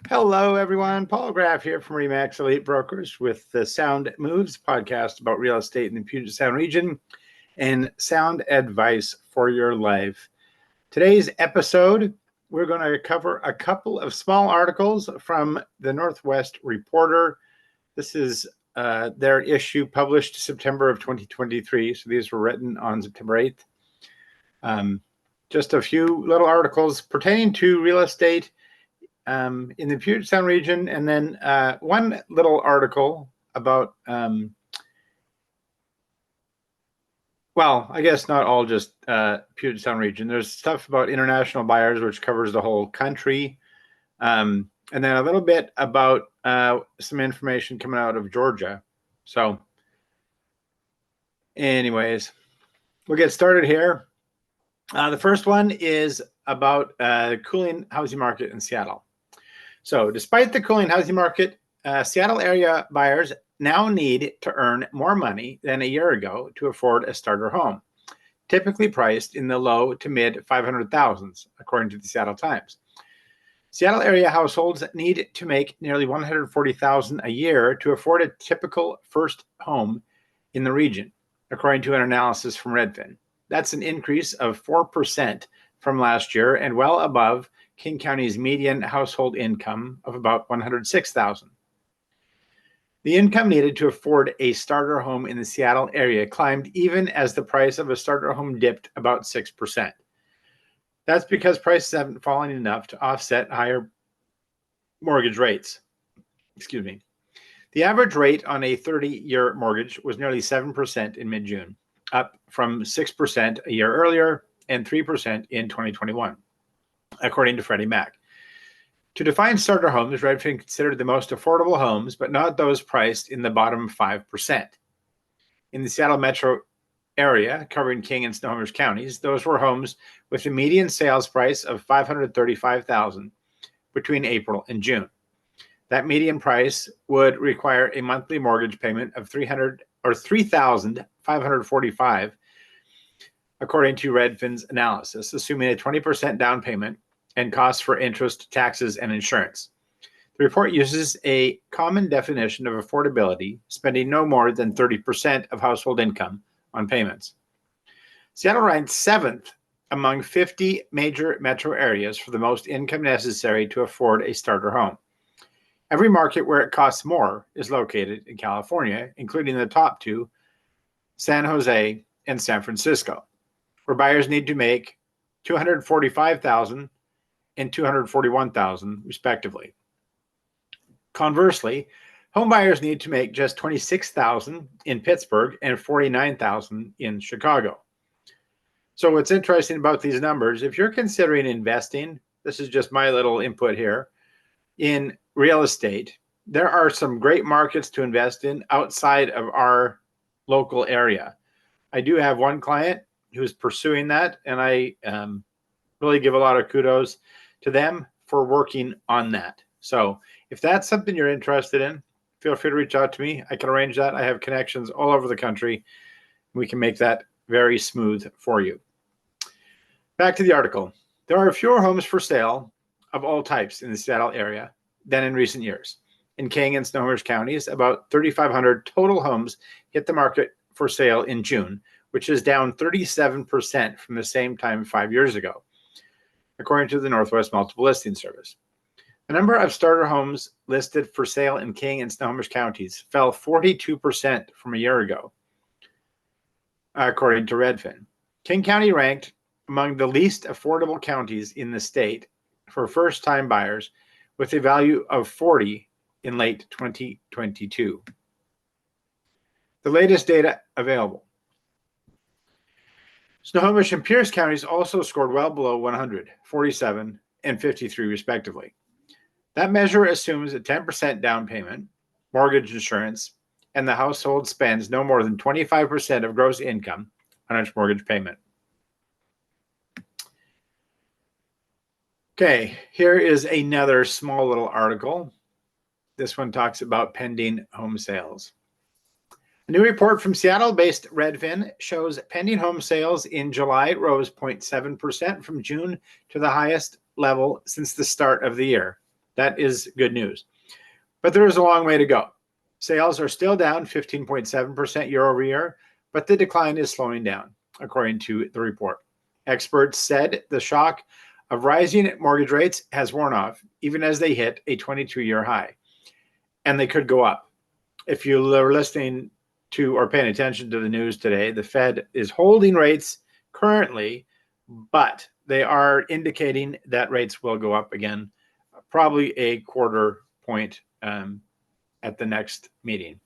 Hello, everyone. Paul Graff here from Remax Elite Brokers with the Sound Moves podcast about real estate in the Puget Sound region and sound advice for your life. Today's episode, we're going to cover a couple of small articles from the Northwest Reporter. This is their issue published September of 2023. So these were written on September 8th. Just a few little articles pertaining to real estate in the Puget Sound region, and then one little article about, well, I guess not all just Puget Sound region. There's stuff about international buyers, which covers the whole country, and then a little bit about some information coming out of Georgia. So anyways, we'll get started here. The first one is about cooling housing market in Seattle. So despite the cooling housing market, Seattle area buyers now need to earn more money than a year ago to afford a starter home, typically priced in the low to mid 500,000s, according to the Seattle Times. Seattle area households need to make nearly $140,000 a year to afford a typical first home in the region, according to an analysis from Redfin. That's an increase of 4% from last year and well above King County's median household income of about $106,000. The income needed to afford a starter home in the Seattle area climbed even as the price of a starter home dipped about 6%. That's because prices haven't fallen enough to offset higher mortgage rates. Excuse me. The average rate on a 30-year mortgage was nearly 7% in mid-June, up from 6% a year earlier and 3% in 2021. According to Freddie Mac. To define starter homes, Redfin considered the most affordable homes, but not those priced in the bottom 5%. In the Seattle metro area, covering King and Snohomish counties, those were homes with a median sales price of $535,000 between April and June. That median price would require a monthly mortgage payment of $3,545, according to Redfin's analysis, assuming a 20% down payment and costs for interest, taxes, and insurance. The report uses a common definition of affordability, spending no more than 30% of household income on payments. Seattle ranks 7th among 50 major metro areas for the most income necessary to afford a starter home. Every market where it costs more is located in California, including the top two, San Jose and San Francisco, where buyers need to make $245,000 and $241,000 respectively. Conversely, home buyers need to make just $26,000 in Pittsburgh and $49,000 in Chicago. So what's interesting about these numbers, if you're considering investing, this is just my little input here, in real estate, there are some great markets to invest in outside of our local area. I do have one client who's pursuing that, and I really give a lot of kudos to them for working on that. So if that's something you're interested in, feel free to reach out to me. I can arrange that. I have connections all over the country. We can make that very smooth for you. Back to the article. There are fewer homes for sale of all types in the Seattle area than in recent years. In King and Snohomish counties, about 3,500 total homes hit the market for sale in June, which is down 37% from the same time 5 years ago, according to the Northwest Multiple Listing Service. The number of starter homes listed for sale in King and Snohomish counties fell 42% from a year ago, according to Redfin. King County ranked among the least affordable counties in the state for first-time buyers, with a value of 40 in late 2022. The latest data available. Snohomish and Pierce counties also scored well below 100, 47, and 53 respectively. That measure assumes a 10% down payment, mortgage insurance, and the household spends no more than 25% of gross income on its mortgage payment. Okay, here is another small little article. This one talks about pending home sales. A new report from Seattle-based Redfin shows pending home sales in July rose 0.7% from June to the highest level since the start of the year. That is good news. But there is a long way to go. Sales are still down 15.7% year over year, but the decline is slowing down, according to the report. Experts said the shock of rising mortgage rates has worn off, even as they hit a 22-year high, and they could go up. If you were listening to or paying attention to the news today, the Fed is holding rates currently, but they are indicating that rates will go up again, probably a quarter point at the next meeting.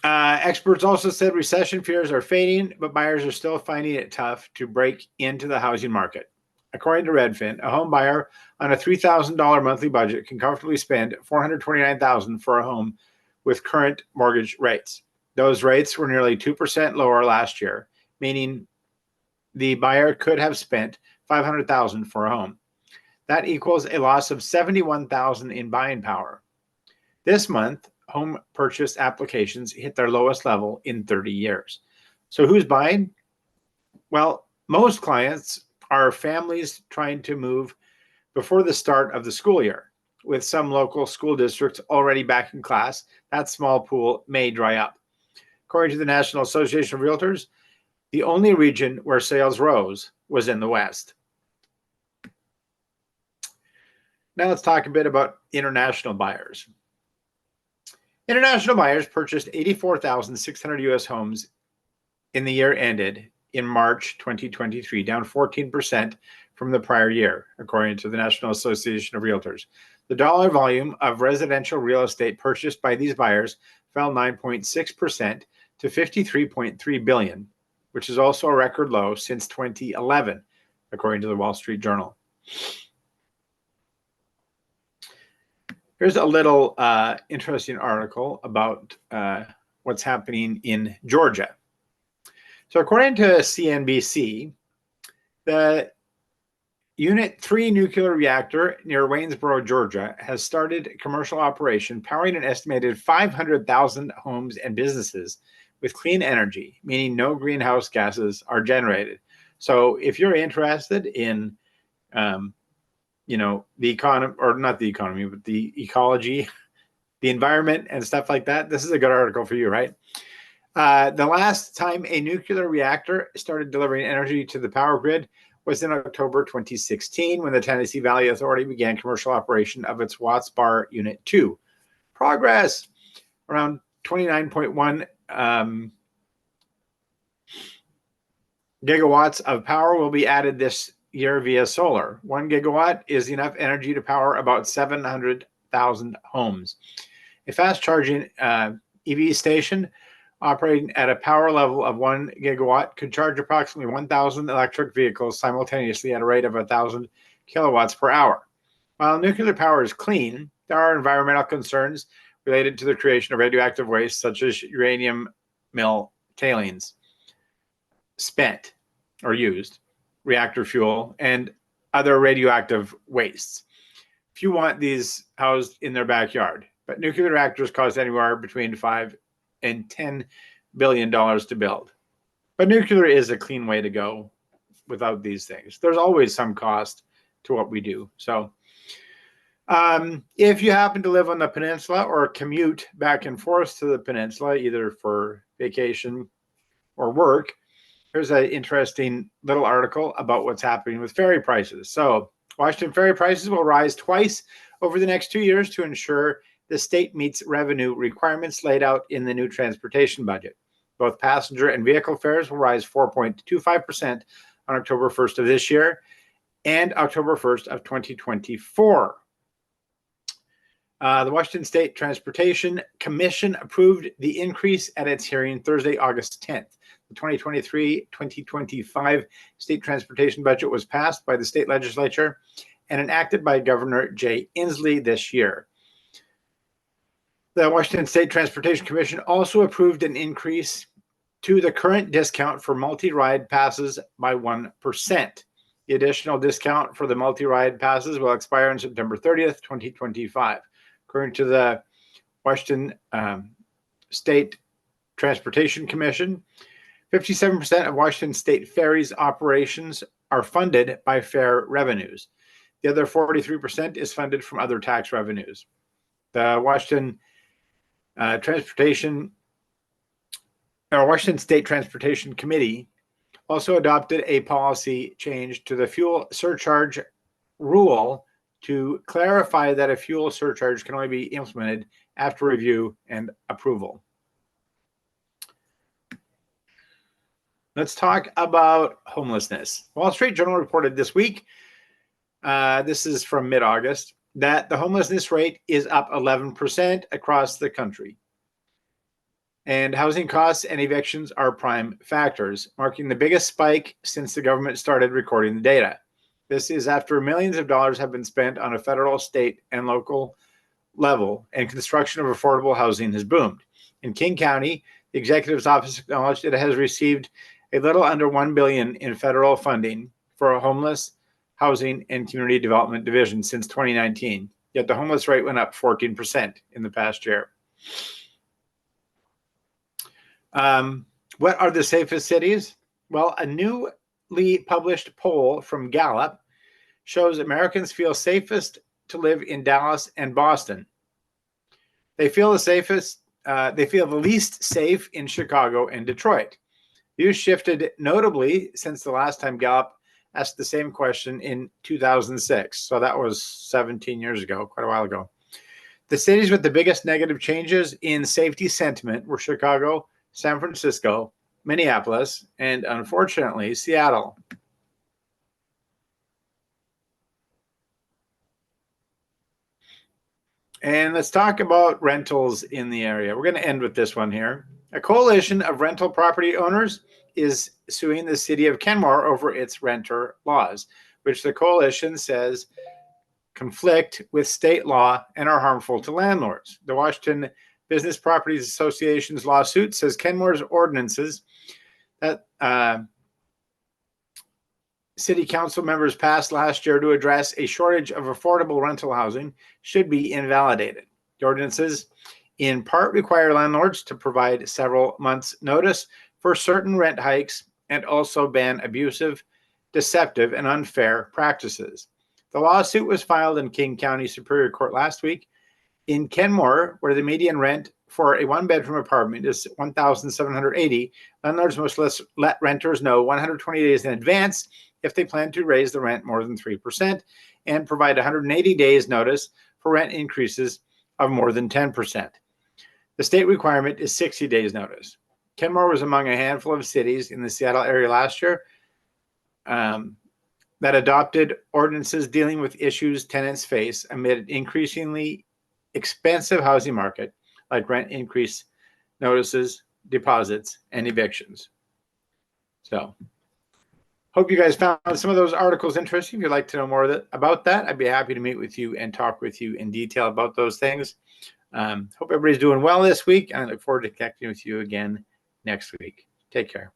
Experts also said recession fears are fading, but buyers are still finding it tough to break into the housing market. According to Redfin, a home buyer on a $3,000 monthly budget can comfortably spend $429,000 for a home with current mortgage rates. Those rates were nearly 2% lower last year, meaning the buyer could have spent $500,000 for a home. That equals a loss of $71,000 in buying power. This month, home purchase applications hit their lowest level in 30 years. So who's buying? Well, most clients are families trying to move before the start of the school year. With some local school districts already back in class, that small pool may dry up. According to the National Association of Realtors, the only region where sales rose was in the West. Now let's talk a bit about international buyers. International buyers purchased 84,600 U.S. homes in the year ended in March 2023, down 14% from the prior year, according to the National Association of Realtors. The dollar volume of residential real estate purchased by these buyers fell 9.6% to $53.3 billion, which is also a record low since 2011, according to the Wall Street Journal. Here's a little interesting article about what's happening in Georgia. So according to CNBC, the Unit 3 nuclear reactor near Waynesboro, Georgia, has started commercial operation, powering an estimated 500,000 homes and businesses with clean energy, meaning no greenhouse gases are generated. So if you're interested in the economy, or not the economy, but the ecology, the environment and stuff like that, this is a good article for you, right? The last time a nuclear reactor started delivering energy to the power grid was in October 2016, when the Tennessee Valley Authority began commercial operation of its Watts Bar Unit 2. Progress! Around 29.1 gigawatts of power will be added this year via solar. 1 gigawatt is enough energy to power about 700,000 homes. A fast charging EV station operating at a power level of 1 gigawatt could charge approximately 1,000 electric vehicles simultaneously at a rate of 1,000 kilowatts per hour. While nuclear power is clean, there are environmental concerns related to the creation of radioactive waste, such as uranium mill tailings, spent or used reactor fuel, and other radioactive wastes. If you want these housed in their backyard, but nuclear reactors cost anywhere between $5 and $10 billion to build. But nuclear is a clean way to go without these things. There's always some cost to what we do. So if you happen to live on the peninsula or commute back and forth to the peninsula, either for vacation or work, here's an interesting little article about what's happening with ferry prices. So Washington ferry prices will rise twice over the next 2 years to ensure the state meets revenue requirements laid out in the new transportation budget. Both passenger and vehicle fares will rise 4.25% on October 1st of this year and October 1st of 2024. The Washington State Transportation Commission approved the increase at its hearing Thursday, August 10th. The 2023-2025 state transportation budget was passed by the state legislature and enacted by Governor Jay Inslee this year. The Washington State Transportation Commission also approved an increase to the current discount for multi-ride passes by 1%. The additional discount for the multi-ride passes will expire on September 30th, 2025. According to the Washington State Transportation Commission, 57% of Washington State ferries operations are funded by fare revenues. The other 43% is funded from other tax revenues. The Washington Washington State Transportation Committee also adopted a policy change to the fuel surcharge rule to clarify that a fuel surcharge can only be implemented after review and approval. Let's talk about homelessness. Wall Street Journal reported this week, this is from mid-August, that the homelessness rate is up 11% across the country. And housing costs and evictions are prime factors, marking the biggest spike since the government started recording the data. This is after millions of dollars have been spent on a federal, state, and local level, and construction of affordable housing has boomed. In King County, the executive's office acknowledged it has received a little under $1 billion in federal funding for a homeless housing and community development division since 2019. Yet the homeless rate went up 14% in the past year. What are the safest cities? Well, a newly published poll from Gallup shows Americans feel safest to live in Dallas and Boston. They feel the least safe in Chicago and Detroit. Views shifted notably since the last time Gallup asked the same question in 2006. So that was 17 years ago, quite a while ago. The cities with the biggest negative changes in safety sentiment were Chicago, San Francisco, Minneapolis, and unfortunately, Seattle. And let's talk about rentals in the area. We're going to end with this one here. A coalition of rental property owners is suing the city of Kenmore over its renter laws, which the coalition says conflict with state law and are harmful to landlords. The Washington Business Properties Association's lawsuit says Kenmore's ordinances that city council members passed last year to address a shortage of affordable rental housing should be invalidated. The ordinances in part require landlords to provide several months' notice for certain rent hikes and also ban abusive, deceptive, and unfair practices. The lawsuit was filed in King County Superior Court last week. In Kenmore, where the median rent for a one-bedroom apartment is $1,780, landlords must let renters know 120 days in advance if they plan to raise the rent more than 3% and provide 180 days notice for rent increases of more than 10%. The state requirement is 60 days notice. Kenmore was among a handful of cities in the Seattle area last year that adopted ordinances dealing with issues tenants face amid an increasingly expensive housing market like rent increase notices, deposits, and evictions. So hope you guys found some of those articles interesting. If you'd like to know more about that, I'd be happy to meet with you and talk with you in detail about those things. Hope everybody's doing well this week, and I look forward to connecting with you again next week. Take care.